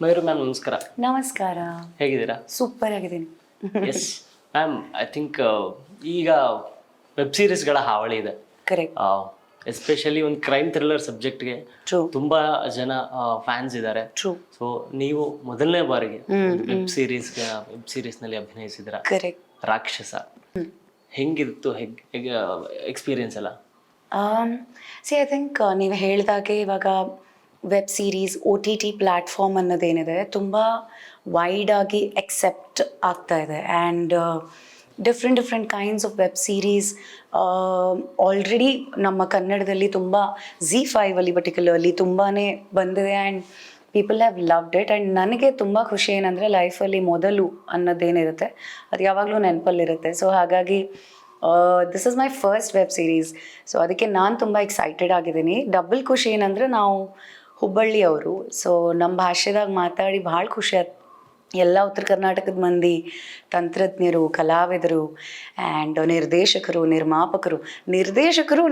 ಮಯೂರು ma'am ನಮಸ್ಕಾರ. ನಮಸ್ಕಾರ. ಹೇಗಿದ್ದೀರಾ? ಸೂಪರ್ ಆಗಿದ್ದೀನಿ. ಎಸ್ ಮ್ಯಾಮ್, ಐ ಥಿಂಕ್ ಈಗ ವೆಬ್ ಸೀರೀಸ್ಗಳ ಹಾವಳಿ ಇದೆ. ಕರೆಕ್ಟ್. ಎಸ್ಪೆಷಲಿ ಒಂದು ಕ್ರೈಮ್ ಥ್ರಿಲ್ಲರ್ ಸಬ್ಜೆಕ್ಟ್ಗೆ ಟ್ರೂ. ತುಂಬಾ ಜನ ಫ್ಯಾನ್ಸ್ ಇದ್ದಾರೆ. ಟ್ರೂ. ಸೊ ನೀವು ಮೊದಲನೇ ಬಾರಿಗೆ ವೆಬ್ ಸೀರೀಸ್ನಲ್ಲಿ ಅಭಿನಯಿಸಿದ್ರ. ಕರೆಕ್ಟ್. ರಾಕ್ಷಸ ಹೆಂಗಿತ್ತು? ಹೇಗೆ ಎಕ್ಸ್ಪೀರಿಯನ್ಸ್ ಎಲ್ಲ? ಸಿ ಐ ಥಿಂಕ್ ನೀವು ಹೇಳಿದಾಗೆ ಇವಾಗ ವೆಬ್ ಸೀರೀಸ್ OTT ಪ್ಲ್ಯಾಟ್ಫಾರ್ಮ್ ಅನ್ನೋದೇನಿದೆ ತುಂಬ ವೈಡಾಗಿ ಎಕ್ಸೆಪ್ಟ್ ಆಗ್ತಾ ಇದೆ. And different kinds of web series already ನಮ್ಮ ಕನ್ನಡದಲ್ಲಿ ತುಂಬ ZEE5 ಅಲ್ಲಿ ಪರ್ಟಿಕ್ಯುಲರ್ಲಿ ತುಂಬಾ ಬಂದಿದೆ and people have loved it. And ನನಗೆ ತುಂಬ ಖುಷಿ ಏನಂದರೆ ಲೈಫಲ್ಲಿ ಮೊದಲು ಅನ್ನೋದೇನಿರುತ್ತೆ ಅದು ಯಾವಾಗಲೂ ನೆನಪಲ್ಲಿರುತ್ತೆ. ಸೊ ಹಾಗಾಗಿ this is my first web series. So ಅದಕ್ಕೆ ನಾನು ತುಂಬ ಎಕ್ಸೈಟೆಡ್ ಆಗಿದ್ದೀನಿ. ಡಬಲ್ ಖುಷಿ ಏನಂದರೆ ನಾವು ಹುಬ್ಬಳ್ಳಿಯವರು, ಸೊ ನಮ್ಮ ಭಾಷೆದಾಗ ಮಾತಾಡಿ ಭಾಳ ಖುಷಿ ಆಯ್ತು. ಎಲ್ಲ ಉತ್ತರ ಕರ್ನಾಟಕದ ಮಂದಿ, ತಂತ್ರಜ್ಞರು, ಕಲಾವಿದರು ಆ್ಯಂಡ್ ನಿರ್ದೇಶಕರು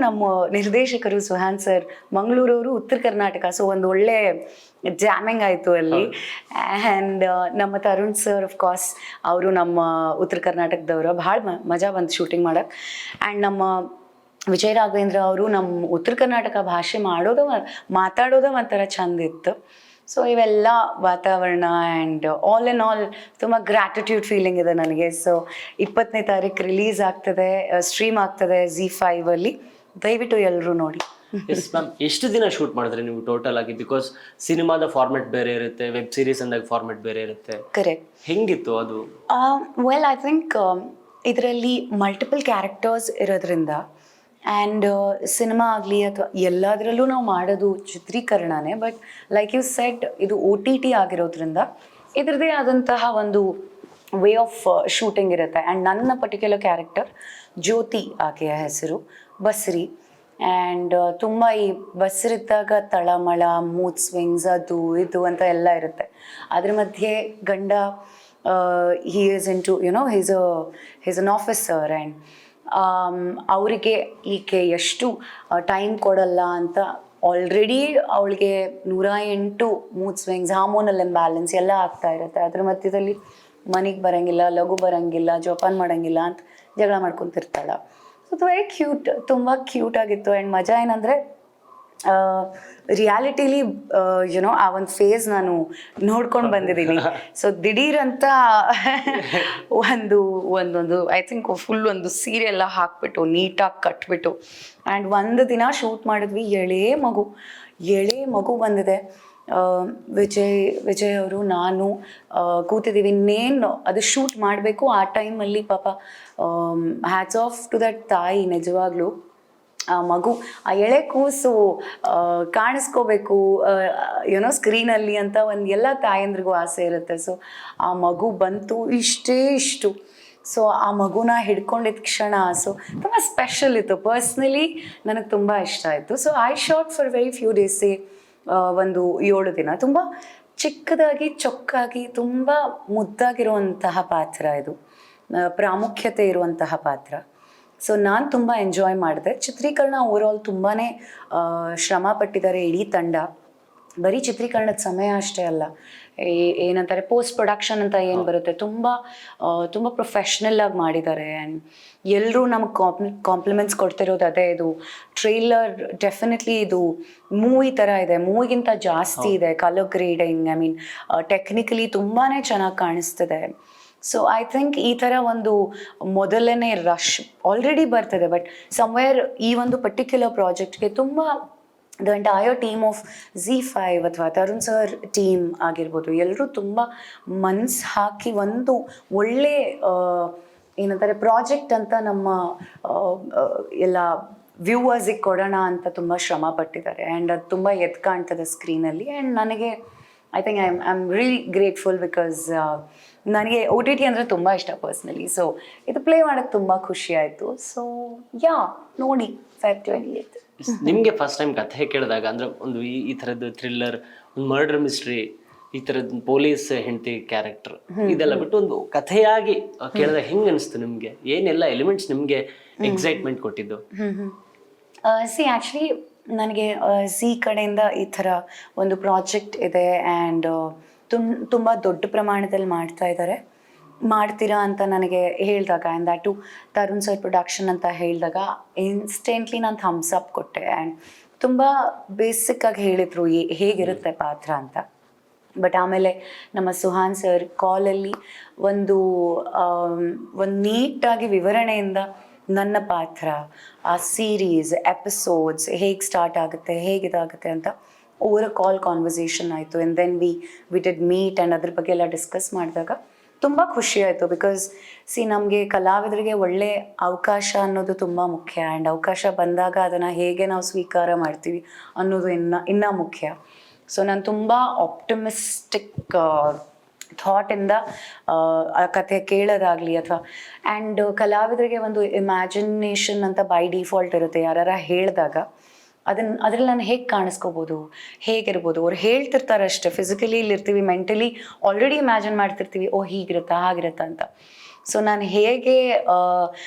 ನಮ್ಮ ನಿರ್ದೇಶಕರು ಸುಹಾನ್ ಸರ್ ಮಂಗಳೂರವರು, ಉತ್ತರ ಕರ್ನಾಟಕ. ಸೊ ಒಂದು ಒಳ್ಳೆ ಜಾಮಿಂಗ್ ಆಯಿತು ಅಲ್ಲಿ. ಆ್ಯಂಡ್ ನಮ್ಮ ತರುಣ್ ಸರ್ ಆಫ್ಕೋರ್ಸ್ ಅವರು ನಮ್ಮ ಉತ್ತರ ಕರ್ನಾಟಕದವರು. ಭಾಳ ಮಜಾ ಬಂತು ಶೂಟಿಂಗ್ ಮಾಡೋಕ್ಕೆ. ಆ್ಯಂಡ್ ನಮ್ಮ ವಿಜಯ್ ರಾಘವೇಂದ್ರ ಅವರು ನಮ್ಮ ಉತ್ತರ ಕರ್ನಾಟಕ ಭಾಷೆ ಮಾತಾಡೋದ ಒಂಥರ ಚಂದ ಇತ್ತು. ಸೊ ಇವೆಲ್ಲ ವಾತಾವರಣ ಆ್ಯಂಡ್ ಆಲ್ ಇನ್ ಆಲ್ ತುಂಬ ಗ್ರ್ಯಾಟಿಟ್ಯೂಡ್ ಫೀಲಿಂಗ್ ಇದೆ ನನಗೆ. ಸೊ 20ನೇ ತಾರೀಕು ರಿಲೀಸ್ ಆಗ್ತದೆ, ಸ್ಟ್ರೀಮ್ ಆಗ್ತದೆ ZEE5 ಅಲ್ಲಿ. ದಯವಿಟ್ಟು ಎಲ್ಲರೂ ನೋಡಿ. ಎಸ್ ಮ್ಯಾಮ್, ಎಷ್ಟು ದಿನ ಶೂಟ್ ಮಾಡಿದ್ರಿ ನೀವು ಟೋಟಲ್ ಆಗಿ? ಬಿಕಾಸ್ ಸಿನಿಮಾದ ಫಾರ್ಮೆಟ್ ಬೇರೆ ಇರುತ್ತೆ, ವೆಬ್ ಸೀರೀಸ್ ಅಂದಾಗ ಫಾರ್ಮೆಟ್ ಬೇರೆ ಇರುತ್ತೆ. ಕರೆಕ್ಟ್. ಹೆಂಗಿತ್ತು ಅದು? ವೆಲ್ ಐ ಥಿಂಕ್ ಇದರಲ್ಲಿ ಮಲ್ಟಿಪಲ್ ಕ್ಯಾರೆಕ್ಟರ್ಸ್ ಇರೋದ್ರಿಂದ ಆ್ಯಂಡ್ ಸಿನಿಮಾ ಆಗಲಿ ಅಥವಾ ಎಲ್ಲದರಲ್ಲೂ ನಾವು ಮಾಡೋದು ಚಿತ್ರೀಕರಣನೇ. ಬಟ್ ಲೈಕ್ ಯು ಸೆಡ್ ಇದು OTT ಆಗಿರೋದ್ರಿಂದ ಇದರದೇ ಆದಂತಹ ಒಂದು ವೇ ಆಫ್ ಶೂಟಿಂಗ್ ಇರುತ್ತೆ. ಆ್ಯಂಡ್ ನನ್ನ ಪರ್ಟಿಕ್ಯುಲರ್ ಕ್ಯಾರೆಕ್ಟರ್ ಜ್ಯೋತಿ, ಆಕೆಯ ಹೆಸರು ಬಸ್ರಿ. ಆ್ಯಂಡ್ ತುಂಬ ಈ ಬಸ್ರಿದ್ದಾಗ ತಳಮಳ, ಮೂಡ್ ಸ್ವಿಂಗ್ಸ್, ಅದು ಇದು ಅಂತ ಎಲ್ಲ ಇರುತ್ತೆ. ಅದ್ರ ಮಧ್ಯೆ ಗಂಡ he is into his an officer and ಅವರಿಗೆ ಈಕೆ ಎಷ್ಟು ಟೈಮ್ ಕೊಡಲ್ಲ ಅಂತ ಆಲ್ರೆಡಿ ಅವಳಿಗೆ 108 ಮೂಡ್ ಸ್ವಿಂಗ್ಸ್, ಹಾರ್ಮೋನಲ್ ಇಂಬ್ಯಾಲೆನ್ಸ್ ಎಲ್ಲ ಆಗ್ತಾ ಇರುತ್ತೆ. ಅದ್ರ ಮಧ್ಯದಲ್ಲಿ ಮನೆಗೆ ಬರೋಂಗಿಲ್ಲ, ಲಘು ಬರೋಂಗಿಲ್ಲ, ಜೋಪಾನ ಮಾಡೋಂಗಿಲ್ಲ ಅಂತ ಜಗಳ ಮಾಡ್ಕೊತಿರ್ತಾಳೆ. ಸೊ ಇದು ವೆರಿ ಕ್ಯೂಟ್, ತುಂಬ ಕ್ಯೂಟ್ ಆಗಿತ್ತು. ಆ್ಯಂಡ್ ಮಜಾ ಏನಂದರೆ ರಿಯಾಲಿಟಿಲಿ ಆ ಒಂದು ಫೇಸ್ ನಾನು ನೋಡ್ಕೊಂಡು ಬಂದಿದ್ದೀನಿ. ಸೊ ದಿಢೀರಂತ ಒಂದೊಂದು ಐ ಥಿಂಕ್ ಫುಲ್ ಒಂದು ಸೀರೆ ಎಲ್ಲ ಹಾಕ್ಬಿಟ್ಟು ನೀಟಾಗಿ ಕಟ್ಬಿಟ್ಟು ಆ್ಯಂಡ್ ಒಂದು ದಿನ ಶೂಟ್ ಮಾಡಿದ್ವಿ. ಎಳೆ ಮಗು ಬಂದಿದೆ. ವಿಜಯ್ ಅವರು ನಾನು ಕೂತಿದ್ದೀವಿ, ಇನ್ನೇನು ಅದು ಶೂಟ್ ಮಾಡಬೇಕು. ಆ ಟೈಮಲ್ಲಿ ಪಾಪ ಹ್ಯಾಟ್ಸ್ ಆಫ್ ಟು ದಟ್ ತಾಯಿ. ನಿಜವಾಗ್ಲೂ ಆ ಮಗು, ಆ ಎಳೆ ಕೂಸು ಕಾಣಿಸ್ಕೋಬೇಕು ಸ್ಕ್ರೀನಲ್ಲಿ ಅಂತ ಒಂದು ಎಲ್ಲ ತಾಯಂದ್ರಿಗೂ ಆಸೆ ಇರುತ್ತೆ. ಸೊ ಆ ಮಗು ಬಂತು, ಇಷ್ಟು. ಸೊ ಆ ಮಗುನ ಹಿಡ್ಕೊಂಡಿದ್ದ ಕ್ಷಣ ಸೊ ತುಂಬ ಸ್ಪೆಷಲ್ ಇತ್ತು. ಪರ್ಸ್ನಲಿ ನನಗೆ ತುಂಬ ಇಷ್ಟ ಆಯಿತು. So I shot for very few days, ಒಂದು 7 ದಿನ. ತುಂಬ ಚಿಕ್ಕದಾಗಿ, ಚೊಕ್ಕಾಗಿ, ತುಂಬ ಮುದ್ದಾಗಿರುವಂತಹ ಪಾತ್ರ ಇದು, ಪ್ರಾಮುಖ್ಯತೆ ಇರುವಂತಹ ಪಾತ್ರ. ಸೊ ನಾನು ತುಂಬ ಎಂಜಾಯ್ ಮಾಡಿದೆ. ಚಿತ್ರೀಕರಣ ಓವರಾಲ್ ತುಂಬಾ ಶ್ರಮ ಪಟ್ಟಿದ್ದಾರೆ ಇಡೀ ತಂಡ. ಬರೀ ಚಿತ್ರೀಕರಣದ ಸಮಯ ಅಷ್ಟೇ ಅಲ್ಲ, ಏನಂತಾರೆ ಪೋಸ್ಟ್ ಪ್ರೊಡಕ್ಷನ್ ಅಂತ ಏನು ಬರುತ್ತೆ, ತುಂಬ ಪ್ರೊಫೆಷ್ನಲ್ ಆಗಿ ಮಾಡಿದ್ದಾರೆ. ಆ್ಯಂಡ್ ಎಲ್ಲರೂ ನಮಗೆ ಕಾಂಪ್ಲಿಮೆಂಟ್ಸ್ ಕೊಡ್ತಿರೋದು ಅದೇ. ಇದು ಟ್ರೈಲರ್ ಡೆಫಿನೆಟ್ಲಿ ಇದು ಮೂವಿ ಥರ ಇದೆ, ಮೂವಿಗಿಂತ ಜಾಸ್ತಿ ಇದೆ. Colour grading, I mean technically ತುಂಬಾ ಚೆನ್ನಾಗಿ ಕಾಣಿಸ್ತಿದೆ. ಸೊ ಐ ಥಿಂಕ್ ಈ ಥರ ಒಂದು ಮೊದಲನೇ ರಶ್ ಆಲ್ರೆಡಿ ಬರ್ತದೆ. ಬಟ್ ಸಮ್ವೇರ್ ಈ ಒಂದು ಪರ್ಟಿಕ್ಯುಲರ್ ಪ್ರಾಜೆಕ್ಟ್ಗೆ ತುಂಬ the entire team of ZEE5 ಅಥವಾ ತರುಣ್ ಸರ್ ಟೀಮ್ ಆಗಿರ್ಬೋದು, ಎಲ್ಲರೂ ತುಂಬ ಮನ್ಸು ಹಾಕಿ ಒಂದು ಒಳ್ಳೆ ಏನಂತಾರೆ ಪ್ರಾಜೆಕ್ಟ್ ಅಂತ ನಮ್ಮ ಎಲ್ಲ ವ್ಯೂವರ್ಸಿಗೆ ಕೊಡೋಣ ಅಂತ ತುಂಬ ಶ್ರಮ ಪಟ್ಟಿದ್ದಾರೆ. ಆ್ಯಂಡ್ ಅದು ತುಂಬ ಎದ್ದು ಕಾಣ್ತದೆ ಸ್ಕ್ರೀನಲ್ಲಿ. ಆ್ಯಂಡ್ ನನಗೆ I think I am really grateful because ನನಗೆ OTT ಅಂದರೆ ತುಂಬ ಇಷ್ಟ ಪರ್ಸ್ನಲಿ. ಸೊ ಇದು ಪ್ಲೇ ಮಾಡೋಕ್ಕೆ ತುಂಬ ಖುಷಿ ಆಯಿತು. ಸೊ ನೋಡಿ Feb 28. ನಿಮಗೆ ಫಸ್ಟ್ ಟೈಮ್ ಕಥೆ ಕೇಳಿದಾಗ, ಅಂದರೆ ಒಂದು ಈ ಥರದ್ದು ಥ್ರಿಲ್ಲರ್, ಒಂದು ಮರ್ಡರ್ ಮಿಸ್ಟ್ರಿ, ಈ ಥರದ್ದು ಪೊಲೀಸ್ ಹೆಂಡತಿ ಕ್ಯಾರೆಕ್ಟರ್ ಇದೆಲ್ಲ ಬಿಟ್ಟು ಒಂದು ಕಥೆಯಾಗಿ ಕೇಳಿದಾಗ ಹೆಂಗೆ ಅನಿಸ್ತು ನಿಮಗೆ? ಏನೆಲ್ಲ ಎಲಿಮೆಂಟ್ಸ್ ನಿಮಗೆ ಎಕ್ಸೈಟ್ಮೆಂಟ್ ಕೊಟ್ಟಿದ್ದು? ಸಿ ಆ್ಯಕ್ಚುಲಿ ನನಗೆ ZEE ಕಡೆಯಿಂದ ಈ ಥರ ಒಂದು ಪ್ರಾಜೆಕ್ಟ್ ಇದೆ ಆ್ಯಂಡ್ ತುಂಬ ದೊಡ್ಡ ಪ್ರಮಾಣದಲ್ಲಿ ಮಾಡ್ತಾ ಇದ್ದಾರೆ. ಮಾಡ್ತೀರಾ ಅಂತ ನನಗೆ ಹೇಳಿದಾಗ ಆ್ಯಂಡ್ ದ್ಯಾಟು ತರುಣ್ ಸರ್ ಪ್ರೊಡಕ್ಷನ್ ಅಂತ ಹೇಳಿದಾಗ ಇನ್ಸ್ಟೆಂಟ್ಲಿ ನಾನು ಥಮ್ಸ್ ಅಪ್ ಕೊಟ್ಟೆ. ಆ್ಯಂಡ್ ತುಂಬ ಬೇಸಿಕ್ಕಾಗಿ ಹೇಳಿದರು ಹೇಗಿರುತ್ತೆ ಪಾತ್ರ ಅಂತ. ಬಟ್ ಆಮೇಲೆ ನಮ್ಮ ಸುಹಾನ್ ಸರ್ ಕಾಲಲ್ಲಿ ಒಂದು ನೀಟಾಗಿ ವಿವರಣೆಯಿಂದ ನನ್ನ ಪಾತ್ರ, ಆ ಸೀರೀಸ್ ಎಪಿಸೋಡ್ಸ್ ಹೇಗೆ ಸ್ಟಾರ್ಟ್ ಆಗುತ್ತೆ, ಹೇಗಿದಾಗುತ್ತೆ ಅಂತ ಓವರ್ ಕಾಲ್ ಕಾನ್ವರ್ಸೇಷನ್ ಆಯಿತು. And then we did meet and ಅದ್ರ ಬಗ್ಗೆ ಎಲ್ಲ ಡಿಸ್ಕಸ್ ಮಾಡಿದಾಗ ತುಂಬ ಖುಷಿ ಆಯಿತು. ಬಿಕಾಸ್ ನಮಗೆ ಕಲಾವಿದರಿಗೆ ಒಳ್ಳೆ ಅವಕಾಶ ಅನ್ನೋದು ತುಂಬ ಮುಖ್ಯ. ಆ್ಯಂಡ್ ಅವಕಾಶ ಬಂದಾಗ ಅದನ್ನು ಹೇಗೆ ನಾವು ಸ್ವೀಕಾರ ಮಾಡ್ತೀವಿ ಅನ್ನೋದು ಇನ್ನೂ ಮುಖ್ಯ. ಸೊ ನಾನು ತುಂಬ ಆಪ್ಟಮಿಸ್ಟಿಕ್ ಥಾಟಿಂದ ಆ ಕಥೆ ಕೇಳೋದಾಗಲಿ ಅಥವಾ ಆ್ಯಂಡ್ ಕಲಾವಿದರಿಗೆ ಒಂದು ಇಮ್ಯಾಜಿನೇಷನ್ ಅಂತ ಬೈ ಡಿಫಾಲ್ಟ್ ಇರುತ್ತೆ. ಯಾರು ಹೇಳಿದಾಗ ಅದ್ರಲ್ಲಿ ನಾನು ಹೇಗೆ ಕಾಣಿಸ್ಕೋಬೋದು, ಹೇಗಿರ್ಬೋದು, ಅವ್ರು ಹೇಳ್ತಿರ್ತಾರೆ ಅಷ್ಟೇ. ಫಿಸಿಕಲಿ ಇಲ್ಲಿರ್ತೀವಿ, ಮೆಂಟಲಿ ಆಲ್ರೆಡಿ ಇಮ್ಯಾಜಿನ್ ಮಾಡ್ತಿರ್ತೀವಿ, ಓ ಹೀಗಿರುತ್ತಾ ಹಾಗಿರುತ್ತಾ ಅಂತ. ಸೊ ನಾನು ಹೇಗೆ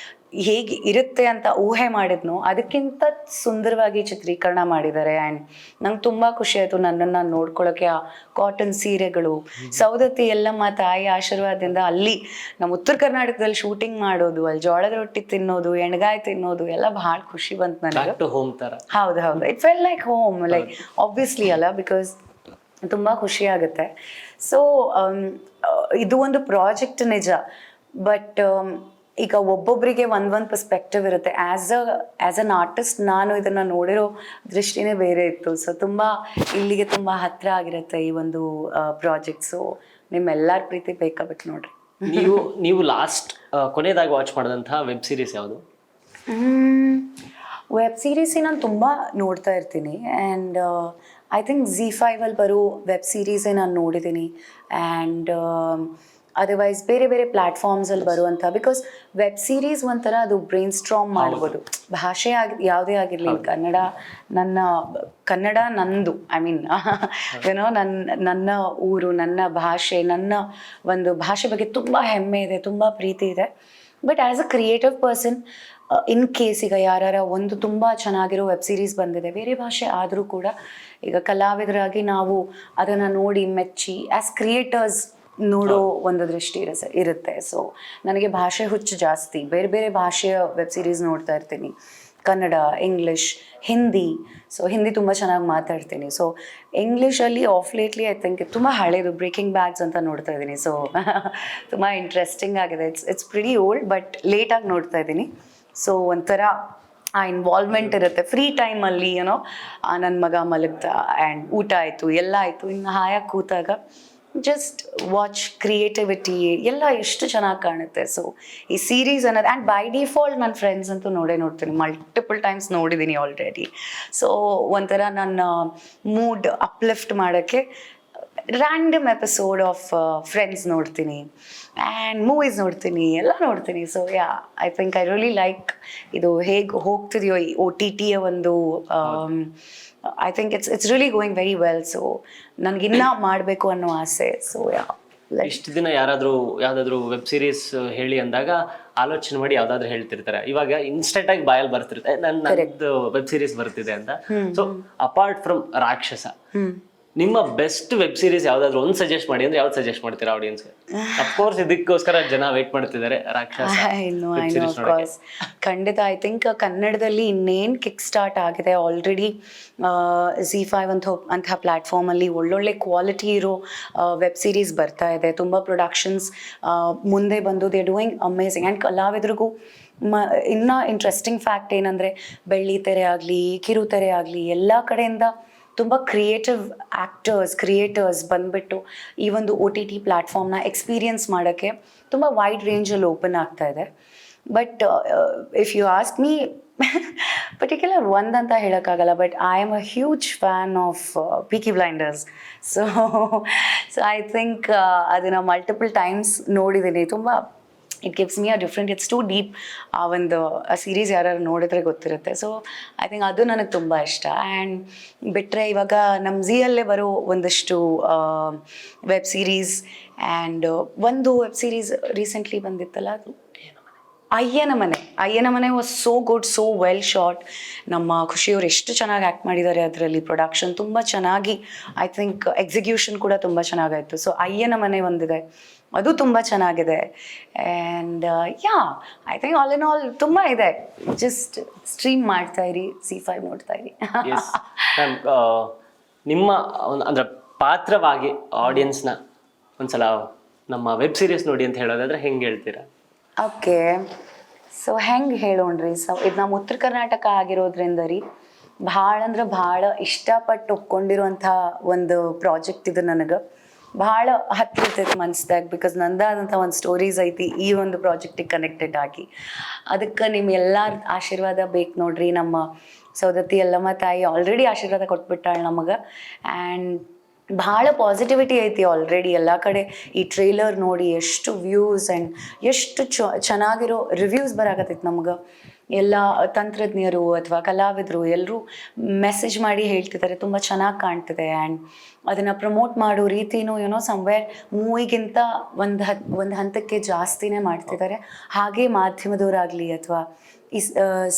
ಇರುತ್ತೆ ಅಂತ ಊಹೆ ಮಾಡಿದ್ನೋ ಅದಕ್ಕಿಂತ ಸುಂದರವಾಗಿ ಚಿತ್ರೀಕರಣ ಮಾಡಿದ್ದಾರೆ. ಆ್ಯಂಡ್ ನಂಗೆ ತುಂಬ ಖುಷಿ ಆಯಿತು ನನ್ನನ್ನು ನೋಡ್ಕೊಳ್ಳೋಕ್ಕೆ. ಆ ಕಾಟನ್ ಸೀರೆಗಳು, ಸೌದತ್ತಿ ಎಲ್ಲಮ್ಮ ತಾಯಿ ಆಶೀರ್ವಾದದಿಂದ ಅಲ್ಲಿ ನಮ್ಮ ಉತ್ತರ ಕರ್ನಾಟಕದಲ್ಲಿ ಶೂಟಿಂಗ್ ಮಾಡೋದು, ಅಲ್ಲಿ ಜೋಳದ ರೊಟ್ಟಿ ತಿನ್ನೋದು, ಎಣ್ಗಾಯಿ ತಿನ್ನೋದು ಎಲ್ಲ ಭಾಳ ಖುಷಿ ಬಂತು ನನಗೆ. ಹೌದು, it fell like home, like obviously ಅಲ್ಲ, ಬಿಕಾಸ್ ತುಂಬ ಖುಷಿ ಆಗುತ್ತೆ. ಸೊ ಇದು ಒಂದು ಪ್ರಾಜೆಕ್ಟ್ ನಿಜ, ಬಟ್ ಈಗ ಒಬ್ಬೊಬ್ಬರಿಗೆ ಒಂದೊಂದು ಪರ್ಸ್ಪೆಕ್ಟಿವ್ ಇರುತ್ತೆ. ಆ್ಯಸ್ ಅನ್ ಆರ್ಟಿಸ್ಟ್ ನಾನು ಇದನ್ನು ನೋಡಿರೋ ದೃಷ್ಟಿನೇ ಬೇರೆ ಇತ್ತು. ಸೊ ಇಲ್ಲಿಗೆ ತುಂಬ ಹತ್ತಿರ ಆಗಿರುತ್ತೆ ಈ ಒಂದು ಪ್ರಾಜೆಕ್ಟ್. ಸೊ ನಿಮ್ಮೆಲ್ಲರ ಪ್ರೀತಿ ಬೇಕಾಗಬೇಕು ನೋಡ್ರಿ. ನೀವು ಲಾಸ್ಟ್ ಕೊನೆಯದಾಗಿ ವಾಚ್ ಮಾಡಿದಂತಹ ವೆಬ್ ಸೀರೀಸ್ ಯಾವುದು? ವೆಬ್ ಸೀರೀಸ್ ನಾನು ತುಂಬ ನೋಡ್ತಾ ಇರ್ತೀನಿ. ಆ್ಯಂಡ್ ಐ ಥಿಂಕ್ ZEE5 ಬರೋ ವೆಬ್ ಸೀರೀಸೇ ನಾನು ನೋಡಿದ್ದೀನಿ. ಆ್ಯಂಡ್ ಅದರ್ವೈಸ್ ಬೇರೆ ಬೇರೆ ಪ್ಲ್ಯಾಟ್ಫಾರ್ಮ್ಸಲ್ಲಿ ಬರುವಂಥ, ಬಿಕಾಸ್ ವೆಬ್ ಸೀರೀಸ್ ಒಂಥರ ಅದು ಬ್ರೈನ್ ಸ್ಟ್ರಾಮ್ ಮಾಡ್ಬೋದು. ಭಾಷೆ ಯಾವುದೇ ಆಗಿರಲಿ, ಕನ್ನಡ ನಂದು, ಐ ಮೀನ್ ಏನೋ ನನ್ನ ಊರು, ನನ್ನ ಭಾಷೆ, ನನ್ನ ಒಂದು ಭಾಷೆ ಬಗ್ಗೆ ತುಂಬ ಹೆಮ್ಮೆ ಇದೆ, ತುಂಬ ಪ್ರೀತಿ ಇದೆ. But as a creative person, in case ಈಗ ಯಾರ ಒಂದು ತುಂಬ ಚೆನ್ನಾಗಿರೋ ವೆಬ್ ಸೀರೀಸ್ ಬಂದಿದೆ ಬೇರೆ ಭಾಷೆ ಆದರೂ ಕೂಡ, ಈಗ ಕಲಾವಿದರಾಗಿ ನಾವು ಅದನ್ನು ನೋಡಿ ಮೆಚ್ಚಿ ಆ್ಯಸ್ ಕ್ರಿಯೇಟರ್ಸ್ ನೋಡೋ ಒಂದು ದೃಷ್ಟಿ ಇರುತ್ತೆ. ಸೊ ನನಗೆ ಭಾಷೆ ಹುಚ್ಚು ಜಾಸ್ತಿ. ಬೇರೆ ಬೇರೆ ಭಾಷೆಯ ವೆಬ್ ಸೀರೀಸ್ ನೋಡ್ತಾ ಇರ್ತೀನಿ. ಕನ್ನಡ, ಇಂಗ್ಲಿಷ್, ಹಿಂದಿ. ಸೊ ಹಿಂದಿ ತುಂಬ ಚೆನ್ನಾಗಿ ಮಾತಾಡ್ತೀನಿ. ಸೊ ಇಂಗ್ಲೀಷಲ್ಲಿ ಆಫ್ ಲೇಟ್ಲಿ ಐ ಥಿಂಕ್ ತುಂಬ ಹಳೇದು ಬ್ರೇಕಿಂಗ್ ಬ್ಯಾಡ್ಸ್ ಅಂತ ನೋಡ್ತಾ ಇದ್ದೀನಿ. ಸೊ ತುಂಬ ಇಂಟ್ರೆಸ್ಟಿಂಗ್ ಆಗಿದೆ. ಇಟ್ಸ್ ಪ್ರಿಟಿ ಓಲ್ಡ್, ಬಟ್ ಲೇಟಾಗಿ ನೋಡ್ತಾ ಇದ್ದೀನಿ. ಸೊ ಒಂಥರ ಆ ಇನ್ವಾಲ್ವ್ಮೆಂಟ್ ಇರುತ್ತೆ ಫ್ರೀ ಟೈಮಲ್ಲಿ. ಏನೋ ನನ್ನ ಮಗ ಮಲಗ್ತಾ ಆ್ಯಂಡ್ ಊಟ ಆಯಿತು, ಎಲ್ಲ ಆಯಿತು, ಇನ್ನು ಹಾಯಾಗಿ ಕೂತಾಗ ಜಸ್ಟ್ ವಾಚ್ ಕ್ರಿಯೇಟಿವಿಟಿ ಎಲ್ಲ ಎಷ್ಟು ಚೆನ್ನಾಗಿ ಕಾಣುತ್ತೆ. ಸೊ ಈ ಸೀರೀಸ್ ಅನ್ನೋದು, ಆ್ಯಂಡ್ ಬೈ ಡಿಫಾಲ್ಟ್ ನನ್ನ ಫ್ರೆಂಡ್ಸ್ ಅಂತೂ ನೋಡ್ತೀನಿ, ಮಲ್ಟಿಪಲ್ ಟೈಮ್ಸ್ ನೋಡಿದ್ದೀನಿ ಆಲ್ರೆಡಿ. ಸೊ ಒಂಥರ ನನ್ನ ಮೂಡ್ ಅಪ್ಲಿಫ್ಟ್ ಮಾಡೋಕ್ಕೆ ರ್ಯಾಂಡಮ್ ಎಪಿಸೋಡ್ ಆಫ್ ಫ್ರೆಂಡ್ಸ್ ನೋಡ್ತೀನಿ, ಆ್ಯಂಡ್ ಮೂವೀಸ್ ನೋಡ್ತೀನಿ, ಎಲ್ಲ ನೋಡ್ತೀನಿ. So I think I really like ಇದು ಹೇಗೆ ಹೋಗ್ತಿದೆಯೋ ಈ OTTಯ ಒಂದು I think it's really going very well. So ನನಗಿನ್ನ ಮಾಡಬೇಕು ಅನ್ನೋ ಆಸೆ. ಸೊ ಇಷ್ಟು ದಿನ ಯಾವ್ದಾದ್ರು ವೆಬ್ ಸೀರೀಸ್ ಹೇಳಿ ಅಂದಾಗ ಆಲೋಚನೆ ಮಾಡಿ ಯಾವ್ದಾದ್ರು ಹೇಳ್ತಿರ್ತಾರೆ. ಇವಾಗ ಇನ್ಸ್ಟೆಂಟ್ ಆಗಿ ಬಾಯಲ್ಲಿ ಬರ್ತಿರುತ್ತೆ ನನ್ನದು ವೆಬ್ ಸೀರೀಸ್ ಬರ್ತಿದೆ ಅಂತ. ಸೊ ಅಪಾರ್ಟ್ ಫ್ರಮ್ ರಾಕ್ಷಸ, ನಿಮ್ಮ ಬೆಸ್ಟ್ ವೆಬ್ ಸೀರೀಸ್ ಯಾವ್ದಾದ್ರು ಒಂದು ಸಜೆಸ್ಟ್ ಮಾಡಿ ಅಂದ್ರೆ ಯಾವ್ದು ಸಜೆಸ್ಟ್ ಮಾಡ್ತೀರಾ ಆಡಿಯನ್ಸ್ಗೆ? ಅಫ್ಕೋರ್ಸ್ ಇದಕ್ಕೋಸ್ಕರ ಜನ ವೇಟ್ ಮಾಡ್ತಿದ್ದಾರೆ ರಾಕ್ಷಸ. ಖಂಡಿತ. ಐ ಥಿಂಕ್ ಕನ್ನಡದಲ್ಲಿ ಇನ್ನೇನು ಕಿಕ್ ಸ್ಟಾರ್ಟ್ ಆಗಿದೆ ಆಲ್ರೆಡಿ. ZEE5 ಅಂತಹ ಪ್ಲ್ಯಾಟ್ಫಾರ್ಮಲ್ಲಿ ಒಳ್ಳೊಳ್ಳೆ ಕ್ವಾಲಿಟಿ ಇರೋ ವೆಬ್ ಸೀರೀಸ್ ಬರ್ತಾ ಇದೆ. ತುಂಬ ಪ್ರೊಡಕ್ಷನ್ಸ್ ಮುಂದೆ ಬಂದು ದೇ ಡೂಯಿಂಗ್ ಅಮೇಝಿಂಗ್. ಆ್ಯಂಡ್ ಕಲಾವಿದರಿಗೂ ಇನ್ನೂ ಇಂಟ್ರೆಸ್ಟಿಂಗ್ ಫ್ಯಾಕ್ಟ್ ಏನಂದರೆ, ಬೆಳ್ಳಿ ತೆರೆ ಆಗಲಿ, ಕಿರುತೆರೆ ಆಗಲಿ, ಎಲ್ಲ ಕಡೆಯಿಂದ ತುಂಬ ಕ್ರಿಯೇಟರ್ಸ್ ಬಂದುಬಿಟ್ಟು ಈ ಒಂದು OTT ಪ್ಲ್ಯಾಟ್ಫಾರ್ಮ್ನ ಎಕ್ಸ್ಪೀರಿಯನ್ಸ್ ಮಾಡೋಕ್ಕೆ ತುಂಬ ವೈಡ್ ರೇಂಜಲ್ಲಿ ಓಪನ್ ಆಗ್ತಾ ಇದೆ. But if you ask me particular ಒಂದಂತ ಹೇಳೋಕ್ಕಾಗಲ್ಲ, but I am a huge fan of Peaky Blinders. So I think ಅದನ್ನು ಮಲ್ಟಿಪಲ್ ಟೈಮ್ಸ್ ನೋಡಿದ್ದೀನಿ. ತುಂಬ it gives me a different, it's too deep. ಆ ಒಂದು ಸೀರೀಸ್ ಯಾರು ನೋಡಿದ್ರೆ ಗೊತ್ತಿರುತ್ತೆ. ಸೊ ಐ ಥಿಂಕ್ ಅದು ನನಗೆ ತುಂಬ ಇಷ್ಟ. ಆ್ಯಂಡ್ ಬಿಟ್ಟರೆ ಇವಾಗ ನಮ್ಮ ZEEಯಲ್ಲೇ ಬರೋ ಒಂದಷ್ಟು ವೆಬ್ ಸೀರೀಸ್, ಆ್ಯಂಡ್ ಒಂದು ವೆಬ್ ಸೀರೀಸ್ ರೀಸೆಂಟ್ಲಿ ಬಂದಿತ್ತಲ್ಲ, ಅದು ಅಯ್ಯನ ಮನೆ was so good, so well shot. ನಮ್ಮ ಖುಷಿಯವ್ರು ಎಷ್ಟು ಚೆನ್ನಾಗಿ ಆ್ಯಕ್ಟ್ ಮಾಡಿದ್ದಾರೆ ಅದರಲ್ಲಿ. ಪ್ರೊಡಕ್ಷನ್ ತುಂಬ ಚೆನ್ನಾಗಿ, ಐ ಥಿಂಕ್ ಎಕ್ಸಿಕ್ಯೂಷನ್ ಕೂಡ ತುಂಬ ಚೆನ್ನಾಗಾಯಿತು. ಸೊ ಅಯ್ಯನ ಮನೆ ಒಂದಿದೆ, ಅದು ತುಂಬ ಚೆನ್ನಾಗಿದೆ. And yeah, I think all in all ತುಂಬ ಇದೆ. ಜಸ್ಟ್ ಸ್ಟ್ರೀಮ್ ಮಾಡ್ತಾ ಇರಿ, C5 ನೋಡ್ತಾ ಇರಿ. ಎಸ್ ಮ್ಯಾಮ್, ನಿಮ್ಮ ಅಂದ್ರೆ ಪಾತ್ರವಾಗಿ ಆಡಿಯನ್ಸ್ನ ಒಂದ್ಸಲ ನಮ್ಮ ವೆಬ್ ಸೀರೀಸ್ ನೋಡಿ ಅಂತ ಹೇಳೋದಾದ್ರೆ ಹೆಂಗೆ ಹೇಳ್ತೀರಾ? ಓಕೆ, ಸೊ ಹೆಂಗೆ ಹೇಳೋಣ್ರಿ. ಸೊ ಇದು ನಮ್ಮ ಉತ್ತರ ಕರ್ನಾಟಕ ಆಗಿರೋದ್ರಿಂದ ರೀ, ಭಾಳ ಅಂದ್ರೆ ಭಾಳ ಇಷ್ಟಪಟ್ಟು ಒಪ್ಕೊಂಡಿರುವಂಥ ಒಂದು ಪ್ರಾಜೆಕ್ಟ್ ಇದು. ನನಗೆ ಭಾಳ ಹತ್ತಿರ್ತೈತಿ ಮನ್ಸ್ದಾಗ, ಬಿಕಾಸ್ ನಂದಾದಂಥ ಒಂದು ಸ್ಟೋರೀಸ್ ಐತಿ ಈ ಒಂದು ಪ್ರಾಜೆಕ್ಟಿಗೆ ಕನೆಕ್ಟೆಡ್ ಆಗಿ. ಅದಕ್ಕೆ ನಿಮ್ಮ ಎಲ್ಲರ ಆಶೀರ್ವಾದ ಬೇಕು ನೋಡ್ರಿ. ನಮ್ಮ ಸೌದತ್ತಿ ಯಲ್ಲಮ್ಮ ತಾಯಿ ಆಲ್ರೆಡಿ ಆಶೀರ್ವಾದ ಕೊಟ್ಬಿಟ್ಟಾಳೆ ನಮಗೆ. ಆ್ಯಂಡ್ ಭಾಳ ಪಾಸಿಟಿವಿಟಿ ಐತಿ ಆಲ್ರೆಡಿ ಎಲ್ಲ ಕಡೆ. ಈ ಟ್ರೇಲರ್ ನೋಡಿ ಎಷ್ಟು ವ್ಯೂಸ್ ಆ್ಯಂಡ್ ಎಷ್ಟು ಚೆನ್ನಾಗಿರೋ ರಿವ್ಯೂಸ್ ಬರಾಕತ್ತೈತಿ ನಮ್ಗೆ. ಎಲ್ಲ ತಂತ್ರಜ್ಞರು ಅಥವಾ ಕಲಾವಿದರು ಎಲ್ಲರೂ ಮೆಸೇಜ್ ಮಾಡಿ ಹೇಳ್ತಿದ್ದಾರೆ ತುಂಬ ಚೆನ್ನಾಗಿ ಕಾಣ್ತಿದೆ. ಆ್ಯಂಡ್ ಅದನ್ನು ಪ್ರಮೋಟ್ ಮಾಡೋ ರೀತಿನೂ ಸಮ್ವೇರ್ ಮೂವಿಗಿಂತ ಒಂದು ಹಂತಕ್ಕೆ ಜಾಸ್ತಿನೇ ಮಾಡ್ತಿದ್ದಾರೆ. ಹಾಗೆ ಮಾಧ್ಯಮದವರಾಗಲಿ ಅಥವಾ ಈ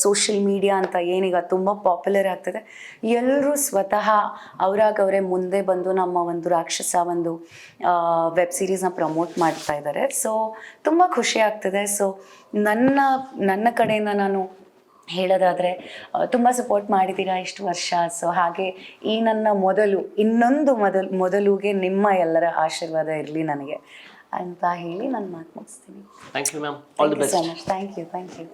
ಸೋಷಿಯಲ್ ಮೀಡಿಯಾ ಅಂತ ಏನೀಗ ತುಂಬ ಪಾಪ್ಯುಲರ್ ಆಗ್ತದೆ, ಎಲ್ಲರೂ ಸ್ವತಃ ಅವರೇ ಮುಂದೆ ಬಂದು ನಮ್ಮ ಒಂದು ರಾಕ್ಷಸ ಒಂದು ವೆಬ್ ಸೀರೀಸ್ನ ಪ್ರಮೋಟ್ ಮಾಡ್ತಾ ಇದ್ದಾರೆ. ಸೊ ತುಂಬ ಖುಷಿ ಆಗ್ತದೆ. ಸೊ ನನ್ನ ಕಡೆಯಿಂದ ನಾನು ಹೇಳೋದಾದರೆ, ತುಂಬ ಸಪೋರ್ಟ್ ಮಾಡಿದ್ದೀರಾ ಇಷ್ಟು ವರ್ಷ. ಸೊ ಹಾಗೆ ಈ ನನ್ನ ಇನ್ನೊಂದು ಮೊದಲುಗೆ ನಿಮ್ಮ ಎಲ್ಲರ ಆಶೀರ್ವಾದ ಇರಲಿ ನನಗೆ ಅಂತ ಹೇಳಿ ನಾನು ಮಾತು ಮುಗಿಸ್ತೀನಿ. Thank you ma'am, all the best. So much, thank you.